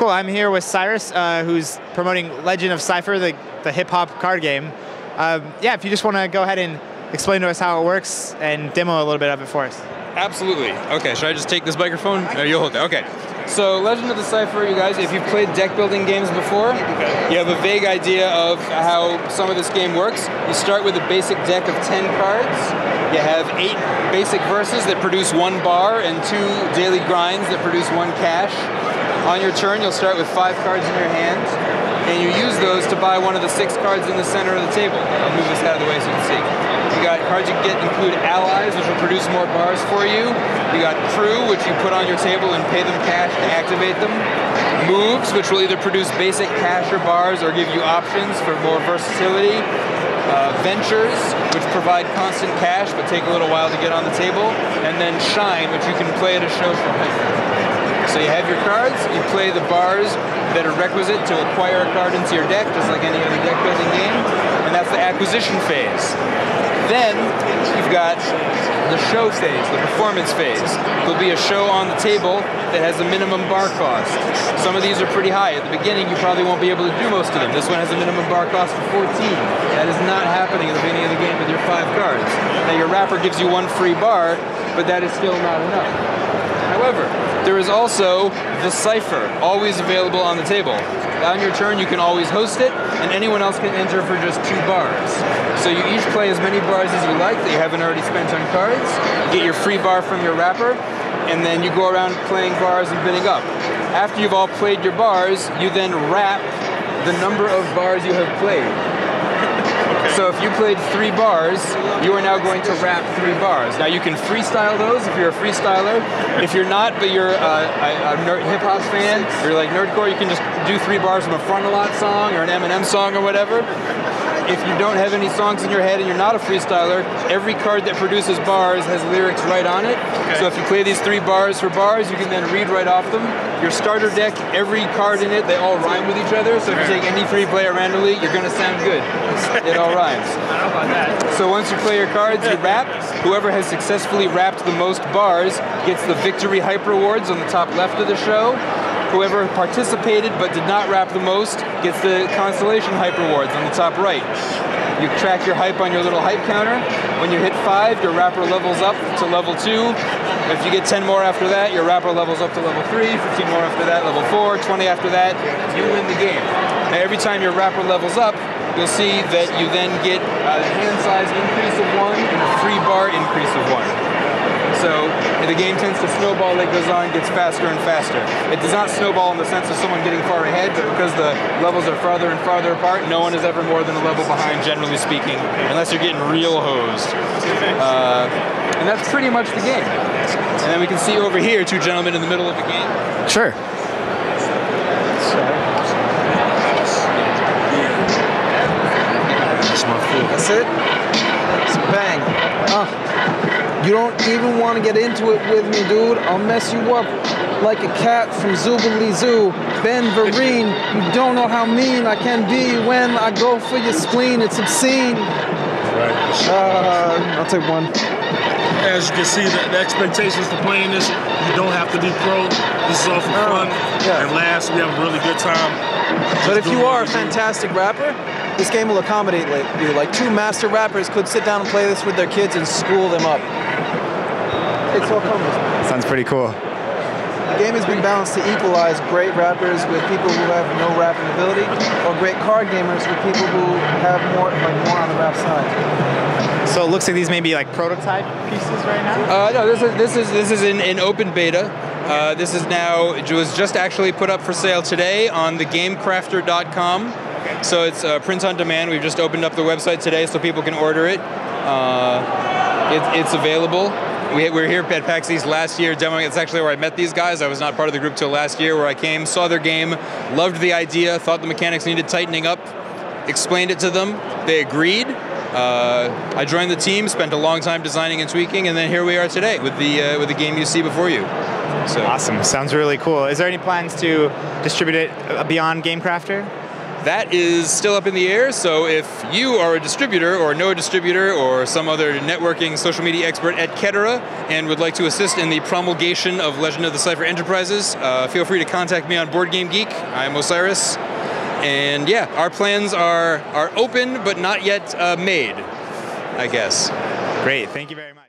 cool. I'm here with Cyrus, who's promoting Legend of Cipher, the hip-hop card game. Yeah, if you just want to go ahead and explain to us how it works and demo a little bit of it for us. Absolutely. Okay, should I just take this microphone? No, you'll hold it. Okay. So Legend of the Cipher, you guys, if you've played deck building games before, you have a vague idea of how some of this game works. You start with a basic deck of 10 cards. You have 8 basic verses that produce 1 bar and 2 daily grinds that produce 1 cash. On your turn, you'll start with 5 cards in your hand, and you use those to buy one of the 6 cards in the center of the table. I'll move this out of the way so you can see. You got cards you get include allies, which will produce more bars for you. You got crew, which you put on your table and pay them cash to activate them. Moves, which will either produce basic cash or bars or give you options for more versatility. Ventures, which provide constant cash but take a little while to get on the table. And then Shine, which you can play at a show for hype. So you have your cards, you play the bars that are requisite to acquire a card into your deck, just like any other deck building game, and that's the acquisition phase. Then you've got the show phase, the performance phase. There'll be a show on the table that has a minimum bar cost. Some of these are pretty high. At the beginning, you probably won't be able to do most of them. This one has a minimum bar cost of 14. That is not happening at the beginning of the game with your 5 cards. Now your wrapper gives you 1 free bar, but that is still not enough. However, there is also the Cipher, always available on the table. On your turn, you can always host it, and anyone else can enter for just 2 bars. So you each play as many bars as you like that you haven't already spent on cards, get your free bar from your wrapper, and then you go around playing bars and bidding up. After you've all played your bars, you then wrap the number of bars you have played. So if you played 3 bars, you are now going to wrap 3 bars. Now you can freestyle those if you're a freestyler. If you're not, but you're a hip-hop fan, you're like nerdcore, you can just do 3 bars from a Front-A-Lot song or an Eminem song or whatever. If you don't have any songs in your head and you're not a freestyler, every card that produces bars has lyrics right on it. Okay. So if you play these 3 bars for bars, you can then read right off them. Your starter deck, every card in it, they all rhyme with each other. So if you take any 3 player randomly, you're going to sound good. It all rhymes. I don't know about that. So once you play your cards, you wrap. Whoever has successfully wrapped the most bars gets the victory hype rewards on the top left of the show. Whoever participated but did not wrap the most gets the constellation hype rewards on the top right. You track your hype on your little hype counter. When you hit 5, your wrapper levels up to level 2. If you get 10 more after that, your wrapper levels up to level 3, 15 more after that, level 4, 20 after that, you win the game. Now every time your wrapper levels up, you'll see that you then get a hand size increase of 1 and a free bar increase of 1. So the game tends to snowball as it goes on, gets faster and faster. It does not snowball in the sense of someone getting far ahead, but because the levels are farther and farther apart, no one is ever more than a level behind, generally speaking, unless you're getting real hosed. And that's pretty much the game. And then we can see over here 2 gentlemen in the middle of the game. Sure. That's my food. That's it? It's bang. You don't even want to get into it with me, dude. I'll mess you up like a cat from Zoobilee Zoo. Ben Vereen, you don't know how mean I can be when I go for your spleen. It's obscene. Right. I'll take 1. As you can see, the expectations for playing this, you don't have to be pro. This is all for fun. Yeah. And last, we have a really good time. But if you are a fantastic rapper, this game will accommodate you. Like 2 master rappers could sit down and play this with their kids and school them up. It's all comers. Sounds pretty cool. The game has been balanced to equalize great rappers with people who have no rapping ability, or great card gamers with people who have more on the rap side. So it looks like these may be like prototype pieces right now? No, this is in open beta. This is now, it was just actually put up for sale today on thegamecrafter.com. So it's print on demand. We've just opened up the website today so people can order it. It's available. We're here at PAX East last year demoing. It's actually where I met these guys. I was not part of the group till last year, where I came, saw their game, loved the idea, thought the mechanics needed tightening up, explained it to them. They agreed. I joined the team, spent a long time designing and tweaking, and then here we are today with the game you see before you. So. Awesome. Sounds really cool. Is there any plans to distribute it beyond GameCrafter? That is still up in the air, so if you are a distributor or know a distributor or some other networking social media expert at Kedera and would like to assist in the promulgation of Legend of the Cipher Enterprises, feel free to contact me on Board Game Geek. I'm Osiris. And yeah, our plans are open but not yet made, I guess. Great, thank you very much.